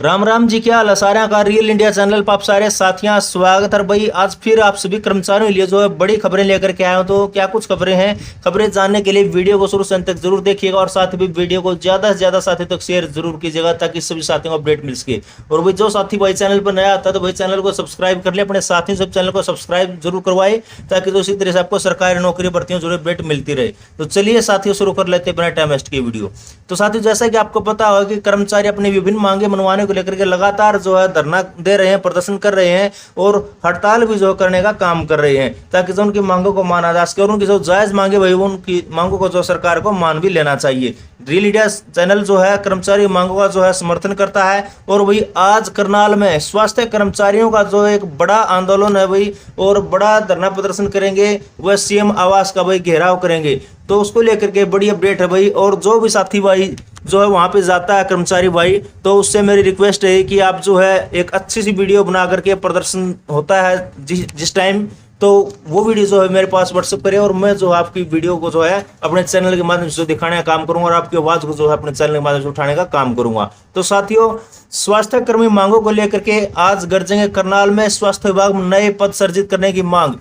राम राम जी, क्या हाल सारा का रियल इंडिया चैनल पर आप सारे साथियों स्वागत है भाई। आज फिर आप सभी कर्मचारियों के लिए जो है बड़ी खबरें लेकर के आया हूं। तो क्या कुछ खबरें हैं, खबरें जानने के लिए वीडियो को शुरू से अंत तक जरूर देखिएगा और साथ ही वीडियो को ज्यादा से ज्यादा साथियों तक शेयर जरूर कीजिएगा ताकि सभी साथियों को अपडेट मिल सके। और भाई जो साथी भाई चैनल पर नया आता है तो भाई चैनल को सब्सक्राइब कर ले, अपने साथियों सब चैनल को सब्सक्राइब जरूर करवाए ताकि तो इसी तरह से आपको सरकारी नौकरी भर्तियों जरूर अपडेट मिलती रहे। तो चलिए साथियों शुरू कर लेते हैं बिना टाइम वेस्ट की वीडियो। तो साथियों जैसा कि आपको पता होगा कि कर्मचारी अपनी विभिन्न मांगे मनवाने को लेकर के लगातार जो है धरना दे रहे हैं, प्रदर्शन कर रहे हैं और हड़ताल भी जो करने का काम कर रहे हैं ताकि जो उनकी मांगों को माना जा सके और उनकी जो जायज मांगे भाई वो उनकी मांगों को जो सरकार को मान भी लेना चाहिए। रियल इंडिया चैनल जो है कर्मचारी मांगों का जो है समर्थन करता है और वही आज करनाल में स्वास्थ्य कर्मचारियों का जो एक बड़ा आंदोलन है भाई और बड़ा धरना प्रदर्शन करेंगे, वह सीएम आवास का भाई घेराव करेंगे। तो उसको लेकर के बड़ी अपडेट है भाई। और जो भी साथी भाई जो है वहां पे जाता है कर्मचारी भाई, तो उससे मेरी रिक्वेस्ट है कि आप जो है एक अच्छी सी वीडियो बना करके प्रदर्शन होता है जिस टाइम, तो वो वीडियो जो है मेरे पास व्हाट्सएप करें और मैं जो आपकी वीडियो को जो है अपने चैनल के माध्यम से दिखाने का काम करूंगा और आपकी आवाज को जो है अपने चैनल के माध्यम से उठाने का काम करूंगा। तो साथियों स्वास्थ्य कर्मी मांगों को लेकर के आज गरजेंगे करनाल में स्वास्थ्य विभाग में नए पद सृजित करने की मांग।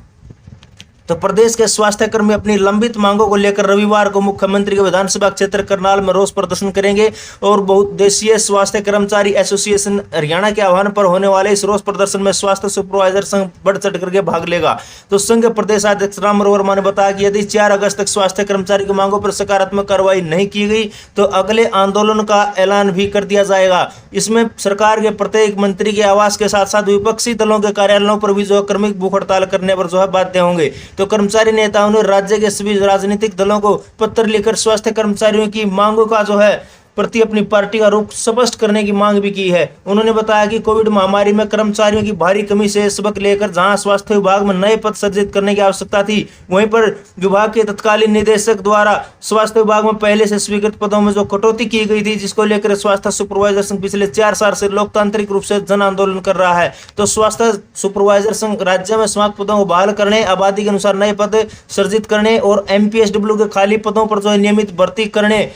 तो प्रदेश के स्वास्थ्य कर्मी अपनी लंबित मांगों को लेकर रविवार को मुख्यमंत्री के विधानसभा क्षेत्र करनाल में रोष प्रदर्शन करेंगे और बहुउद्देशीय स्वास्थ्य कर्मचारी एसोसिएशन हरियाणा के आह्वान पर होने वाले इस रोष प्रदर्शन में स्वास्थ्य सुपरवाइजर संघ बढ़ चढ़ करके भाग लेगा। तो संघ प्रदेश अध्यक्ष राम वर्मा ने बताया कि यदि 4 अगस्त तक स्वास्थ्य कर्मचारी की मांगों पर सकारात्मक कार्रवाई नहीं की गई तो अगले आंदोलन का ऐलान भी कर दिया जाएगा। इसमें सरकार के प्रत्येक मंत्री के आवास के साथ साथ विपक्षी दलों के कार्यालयों पर भी जो है क्रमिक भूख हड़ताल करने पर जो है बाध्य होंगे। तो कर्मचारी नेताओं ने राज्य के सभी राजनीतिक दलों को पत्र लिखकर स्वास्थ्य कर्मचारियों की मांगों का जो है प्रति अपनी पार्टी का रुख स्पष्ट करने की मांग भी की है। उन्होंने बताया कि कोविड महामारी में कर्मचारियों की भारी कमी से सबक लेकर जहां स्वास्थ्य विभाग में नए पद सृजित करने की आवश्यकता थी, वहीं पर विभाग के तत्कालीन निदेशक द्वारा स्वास्थ्य विभाग में पहले से स्वीकृत पदों में जो कटौती की गई थी, जिसको लेकर स्वास्थ्य सुपरवाइजर संघ पिछले 4 साल से लोकतांत्रिक रूप से जन आंदोलन कर रहा है। तो स्वास्थ्य सुपरवाइजर संघ राज्य में समाप्त पदों को बहाल करने, आबादी के अनुसार नए पद सृजित करने और एमपीएसडब्ल्यू के खाली पदों पर जो है नियमित भर्ती करने,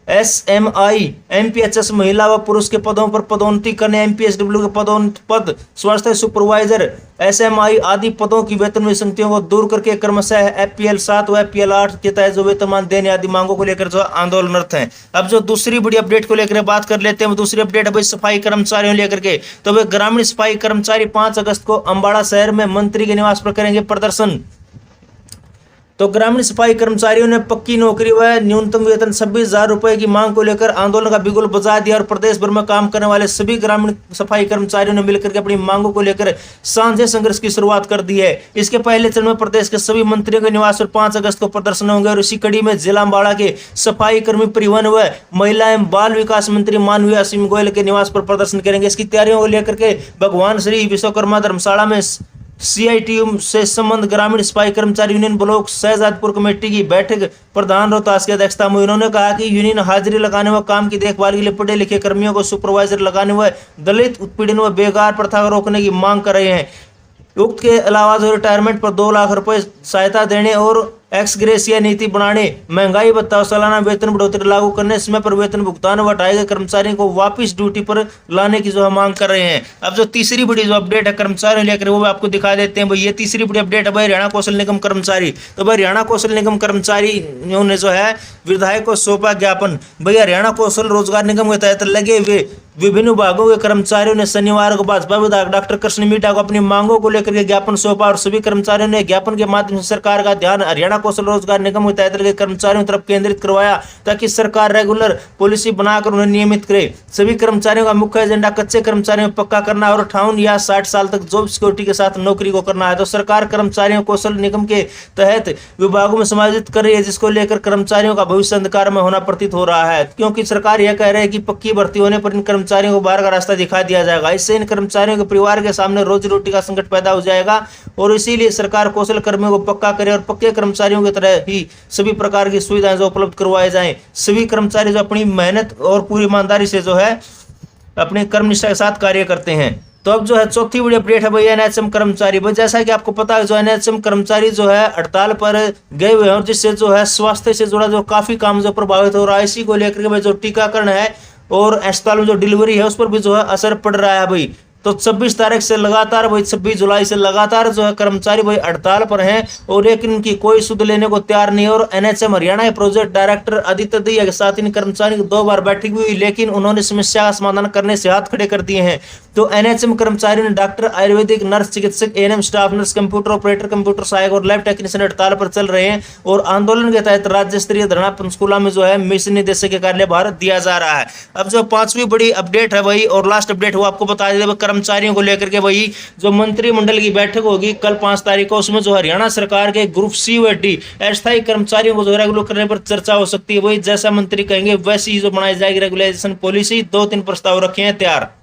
एसएमआई एमपीएचएस महिला व पुरुष के पदों पर पदोन्नति करने, एमपीएसडब्ल्यू के पद स्वास्थ्य सुपरवाइजर एसएमआई आदि पदों की वेतन विसंगतियों को दूर करके क्रमशः एफपीएल 7 व एफपीएल 8 के तहत जो वेतनमान देने आदि मांगों को लेकर जो आंदोलनरत हैं। अब जो दूसरी बड़ी अपडेट को लेकर बात कर लेते हैं, दूसरी अपडेट है भाई सफाई कर्मचारियों लेकर के। तो वे ग्रामीण सफाई कर्मचारी 5 अगस्त को अम्बाड़ा शहर में मंत्री के निवास पर करेंगे प्रदर्शन। तो ग्रामीण सफाई कर्मचारियों ने पक्की नौकरी व न्यूनतम वेतन 26,000 रुपए की मांग को लेकर आंदोलन का बिगुल बजा दिया और प्रदेश भर में काम करने वाले सभी ग्रामीण सफाई कर्मचारियों ने मिलकर के अपनी मांगों को लेकर साझे संघर्ष की शुरुआत कर दी है। इसके पहले चरण में प्रदेश के सभी मंत्रियों के निवास पर 5 अगस्त को प्रदर्शन होंगे और इसी कड़ी में जिला अम्बाड़ा के सफाई कर्मी, परिवहन व महिला एवं बाल विकास मंत्री मानवीय असीम गोयल के निवास पर प्रदर्शन करेंगे। इसकी तैयारियों को लेकर के भगवान श्री विश्वकर्मा धर्मशाला में सीआईटीयू से संबंध ग्रामीण सफाई कर्मचारी यूनियन ब्लॉक शहजादपुर कमेटी की बैठक प्रधान रोहतास की अध्यक्षता में उन्होंने कहा कि यूनियन हाजिरी लगाने व काम की देखभाल के लिए पढ़े लिखे कर्मियों को सुपरवाइजर लगाने व दलित उत्पीड़न व बेकार प्रथा को रोकने की मांग कर रहे हैं। उक्त के अलावा जो रिटायरमेंट पर 2 लाख रुपए सहायता देने और एक्स ग्रेसिया नीति बनाने, महंगाई भत्ता सालाना वेतन बढ़ोतरी लागू करने, समय पर वेतन भुगतान व हटाए गए कर्मचारियों को वापस ड्यूटी पर लाने की जो है मांग कर रहे हैं। अब जो तीसरी बड़ी जो अपडेट है कर्मचारियों लेकर वो आपको दिखा देते हैं भाई। ये तीसरी बड़ी अपडेट है भाई हरियाणा कौशल निगम कर्मचारी। तो भाई हरियाणा कौशल निगम कर्मचारियों ने जो है विधायक को सौंपा ज्ञापन। भाई हरियाणा कौशल रोजगार निगम के तहत लगे हुए विभिन्न विभागों के कर्मचारियों ने शनिवार को भाजपा विधायक डॉक्टर कृष्ण मीठा को अपनी मांगों को लेकर के ज्ञापन सौंपा और सभी कर्मचारियों ने ज्ञापन के माध्यम से सरकार का ध्यान हरियाणा कौशल रोजगार निगम के तहत लगे कर्मचारियों की तरफ केंद्रित करवाया ताकि सरकार रेगुलर पॉलिसी बनाकर उन्हें नियमित करे। सभी कर्मचारियों का मुख्य एजेंडा कच्चे कर्मचारियों को पक्का करना और 58 या 60 साल तक जॉब सिक्योरिटी के साथ नौकरी को करना है। तो सरकार कर्मचारियों कौशल निगम के तहत विभागों में समायोजित कर रही है, जिसको लेकर कर्मचारियों का भविष्य अंधकार में होना प्रतीत हो रहा है, क्योंकि सरकार यह कह रही है कि पक्की भर्ती होने पर इन कर्मचारियों को बाहर का रास्ता दिखा दिया जाएगा। इससे इन कर्मचारियों के परिवार के सामने रोजी रोटी का संकट पैदा हो जाएगा और इसीलिए सरकार कौशल कर्मियों को पक्का करे और पक्के कर्मचारियों की तरह ही सभी प्रकार की सुविधाएं जो उपलब्ध करवाए जाएं। सभी कर्मचारी जो अपनी मेहनत और पूरी ईमानदारी से जो है अपने कर्मनिष्ठा के साथ कार्य करते हैं। तो अब जो है चौथी बड़ी अपडेट है भाई एनएचएम कर्मचारी। भाई जैसा कि आपको पता है जो एनएचएम कर्मचारी जो है हड़ताल पर गए हुए हैं, जिससे जो है स्वास्थ्य से जुड़ा जो काफी काम जो प्रभावित हो रहा है। इसी को लेकर के भाई जो टीकाकरण है और अस्पताल में जो डिलीवरी है उस पर भी जो है असर पड़ रहा है भाई। तो 26 तारीख से लगातार भाई 26 जुलाई से लगातार जो है कर्मचारी भाई हड़ताल पर हैं और लेकिन इनकी कोई सुध लेने को तैयार नहीं है। और एनएचएम हरियाणा के प्रोजेक्ट डायरेक्टर आदित्य दहिया के साथ इन कर्मचारियों की 2 बार बैठक हुई, लेकिन उन्होंने समस्या का समाधान करने से हाथ खड़े कर दिए हैं। तो एनएचएम कर्मचारियों ने डॉक्टर, आयुर्वेदिक, नर्स, चिकित्सक, ANM staff nurse, computer operator, computer सहायक और लैब टेक्नीशियन हड़ताल पर चल रहे हैं। और आंदोलन के तहत राज्य स्तरीय धरना पंचकुला में जो है मिशन निदेशक के कार्यालय बाहर दिया जा रहा है। अब जो 5वीं बड़ी अपडेट है भाई और लास्ट अपडेट वो आपको बता दें कर्मचारियों को लेकर के भाई जो मंत्रिमंडल की बैठक होगी कल 5 तारीख को, उसमें जो हरियाणा सरकार के ग्रुप सी व डी अस्थायी कर्मचारियों को जो रेगुलर करने पर चर्चा हो सकती है। वही जैसा मंत्री कहेंगे वैसी जो बनाई जाएगी रेगुलेशन पॉलिसी। 2-3 प्रस्ताव रखे हैं तैयार।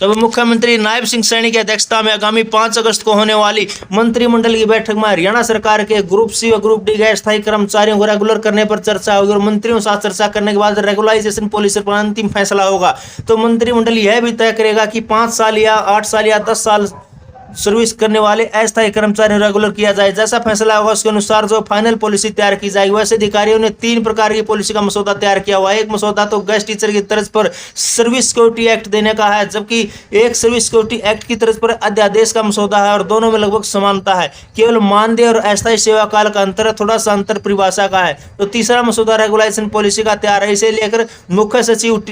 तब मुख्यमंत्री नायब सिंह सैनी की अध्यक्षता में आगामी 5 अगस्त को होने वाली मंत्रिमंडल की बैठक में हरियाणा सरकार के ग्रुप सी व ग्रुप डी के अस्थायी कर्मचारियों को रेगुलर करने पर चर्चा होगी और मंत्रियों के साथ चर्चा करने के बाद रेगुलाइजेशन पॉलिसी पर अंतिम फैसला होगा। तो मंत्रिमंडल यह भी तय करेगा कि 5 साल या 8 साल या 10 साल सर्विस करने वाले अस्थायी कर्मचारियों रेगुलर किया जाए। जैसा फैसला होगा उसके अनुसार जो फाइनल पॉलिसी तैयार की जाएगी। वैसे अधिकारियों ने 3 प्रकार की पॉलिसी का मसौदा तैयार किया हुआ है। एक मसौदा तो गेस्ट टीचर की तर्ज पर सर्विस सिक्योरिटी एक्ट देने का है, जबकि एक सर्विस सिक्योरिटी एक्ट की तर्ज पर अध्यादेश का मसौदा है और दोनों में लगभग समानता है। केवल मानदेय और अस्थायी सेवा काल का अंतर, थोड़ा सा अंतर परिभाषा का है। तो तीसरा मसौदा रेगुलेशन पॉलिसी का तैयार है। इसे लेकर मुख्य सचिव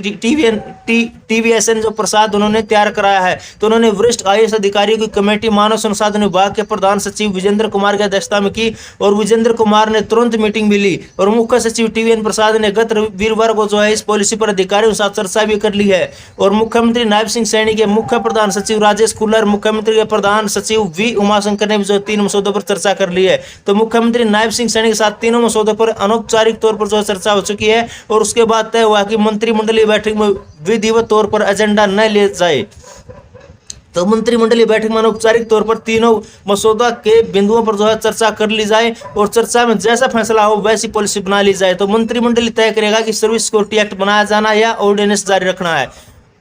टीवीएसएन जो प्रसाद उन्होंने तैयार कराया है। तो उन्होंने वरिष्ठ आईएएस अधिकारियों की कमेटी मानव संसाधन विभाग के प्रधान सचिव विजेंद्र कुमार की अध्यक्षता में की और विजेंद्र कुमार ने तुरंत मीटिंग भी ली और मुख्य सचिव टीवीएन प्रसाद ने गत वीरवार को जो है इस पॉलिसी पर अधिकारियों के साथ चर्चा भी कर ली है। और मुख्यमंत्री नायब सिंह सैनी के मुख्य प्रधान सचिव राजेश कुल्लर, मुख्यमंत्री के प्रधान सचिव वी उमाशंकर ने भी जो 3 मसौदों पर चर्चा कर ली है। तो मुख्यमंत्री नायब सिंह सैनी के साथ तीनों मसौदों पर अनौपचारिक तौर पर जो चर्चा हो चुकी है और उसके बाद तय हुआ कि मंत्रिमंडलीय बैठक में विधिवत तौर पर एजेंडा न ले जाए। तो मंत्रिमंडलीय बैठक में औपचारिक तौर पर तीनों मसौदा के बिंदुओं पर जो है चर्चा कर ली जाए और चर्चा में जैसा फैसला हो वैसी पॉलिसी बना ली जाए। तो मंत्रिमंडल तय करेगा कि सर्विस सिक्योरिटी एक्ट बनाया जाना या ऑर्डिनेंस जारी रखना है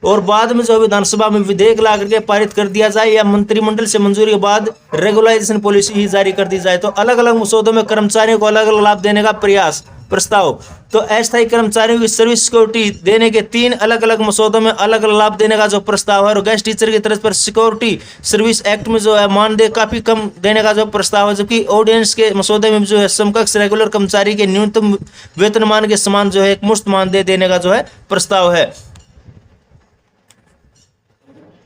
और बाद में जो विधानसभा में विधेयक ला करके पारित कर दिया जाए या मंत्रिमंडल से मंजूरी के बाद रेगुलाइजेशन पॉलिसी ही जारी कर दी जाए। तो अलग अलग मसौदों में कर्मचारियों को अलग अलग लाभ देने का प्रस्ताव। तो अस्थायी कर्मचारियों की सर्विस सिक्योरिटी देने के 3 अलग अलग मसौदों में अलग अलग लाभ देने का जो प्रस्ताव है और गेस्ट टीचर की तरफ पर सिक्योरिटी सर्विस एक्ट में जो है मानदेय काफी कम देने का जो प्रस्ताव है, जबकि ऑर्डिनेंस के मसौदे में जो है समकक्ष रेगुलर कर्मचारी के न्यूनतम वेतनमान के समान जो है एक मुश्त मानदेय देने का जो है प्रस्ताव है।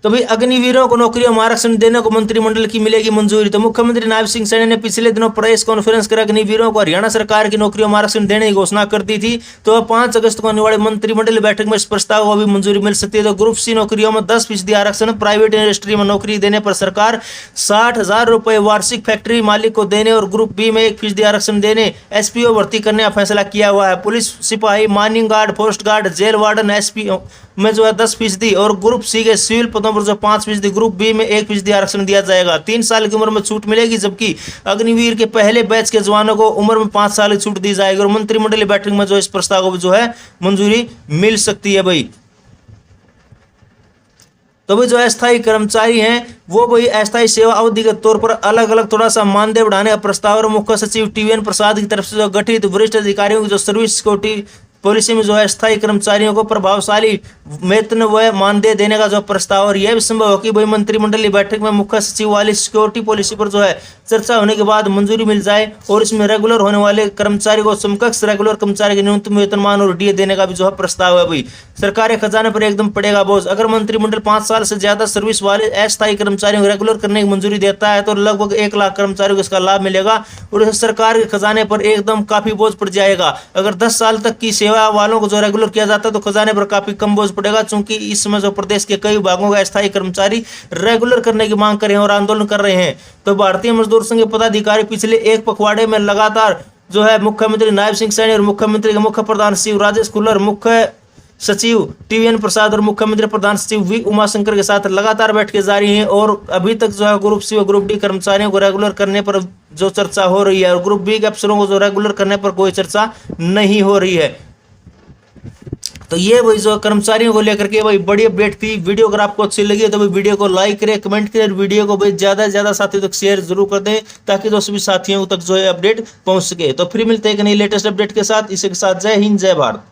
तो भाई अग्निवीरों को नौकरियों में आरक्षण देने को मंत्रिमंडल की मिलेगी मंजूरी। तो मुख्यमंत्री नायब सिंह सैनी ने पिछले दिनों प्रेस कॉन्फ्रेंस कर अग्निवीरों को हरियाणा सरकार की नौकरियों में आरक्षण देने की घोषणा कर दी थी। तो 5 अगस्त को होने वाली मंत्रिमंडल बैठक में इस प्रस्ताव को भी मंजूरी मिल सकती है। तो ग्रुप सी नौकरियों में 10% आरक्षण, प्राइवेट इंडस्ट्री में नौकरी देने पर सरकार 60,000 रुपए वार्षिक फैक्ट्री मालिक को देने और ग्रुप बी में 1% आरक्षण देने एसपीओ भर्ती करने का फैसला किया हुआ है। पुलिस सिपाही, mining guard, post guard, jail warden, SPO में जो है 10% और ग्रुप सी के सिविल पदों पर जो 5%, ग्रुप बी में 1% आरक्षण दिया जाएगा। 3 साल की उम्र में छूट मिलेगी, जबकि अग्निवीर के पहले बैच के जवानों को उम्र में 5 साल की छूट दी जाएगी और मंत्रिमंडलीय बैठक में जो इस प्रस्ताव को जो है मंजूरी मिल सकती है भाई। तो भाई जो अस्थायी कर्मचारी हैं वो भाई अस्थायी सेवा अवधि के तौर पर अलग अलग थोड़ा सा मानदेय बढ़ाने का प्रस्ताव और मुख्य सचिव टीवीएन प्रसाद की तरफ से जो गठित वरिष्ठ अधिकारियों की जो सर्विस सिक्योरिटी पॉलिसी में जो है अस्थायी कर्मचारियों को प्रभावशाली वेतन व मानदेय देने का जो प्रस्ताव और यह भी संभव हो कि भाई मंत्रिमंडलीय बैठक में मुख्य सचिव वाली सिक्योरिटी पॉलिसी पर जो है चर्चा होने के बाद मंजूरी मिल जाए और इसमें रेगुलर होने वाले कर्मचारी को समकक्ष रेगुलर कर्मचारी के न्यूनतम वेतनमान और डीए देने का भी जो है प्रस्ताव है भाई। सरकारी खजाने पर एकदम पड़ेगा बोझ। अगर मंत्रिमंडल 5 साल से ज्यादा सर्विस वाले अस्थायी कर्मचारियों को रेगुलर करने की मंजूरी देता है तो लगभग 1 लाख कर्मचारियों को इसका लाभ मिलेगा और इस सरकार के खजाने पर एकदम काफी बोझ पड़ जाएगा। अगर 10 साल तक की सेवा वालों को जो रेगुलर किया जाता है तो खजाने पर काफी कम बोझ पड़ेगा, चूंकि इस समय जो प्रदेश के कई भागों के अस्थायी कर्मचारी रेगुलर करने की मांग कर रहे हैं और आंदोलन कर रहे हैं। तो भारतीय मजदूर संघ के पदाधिकारी पिछले 1 पखवाड़े में लगातार जो है मुख्यमंत्री नायब सिंह सैनी और मुख्यमंत्री के मुख्य प्रधान सचिव राजेश कुल्लर, मुख्य सचिव टीवीएन प्रसाद और मुख्यमंत्री प्रधान सचिव वी उमाशंकर के साथ लगातार बैठकें जारी हैं और अभी तक जो है ग्रुप सी और ग्रुप डी कर्मचारियों को रेगुलर करने पर जो चर्चा हो रही है और ग्रुप बी के अफसरों को जो रेगुलर करने पर कोई चर्चा नहीं हो रही है। तो ये वही जो कर्मचारियों को लेकर के भाई बड़ी अपडेट थी। वीडियो अगर आपको अच्छी लगी तो भाई वीडियो को लाइक करें, कमेंट करें, वीडियो को भाई ज्यादा से ज्यादा साथियों तक शेयर जरूर कर दें ताकि जो सभी साथियों तक जो है अपडेट पहुंच सके। तो फिर मिलते हैं एक नई लेटेस्ट अपडेट के साथ। इसी के साथ जय हिंद, जय भारत।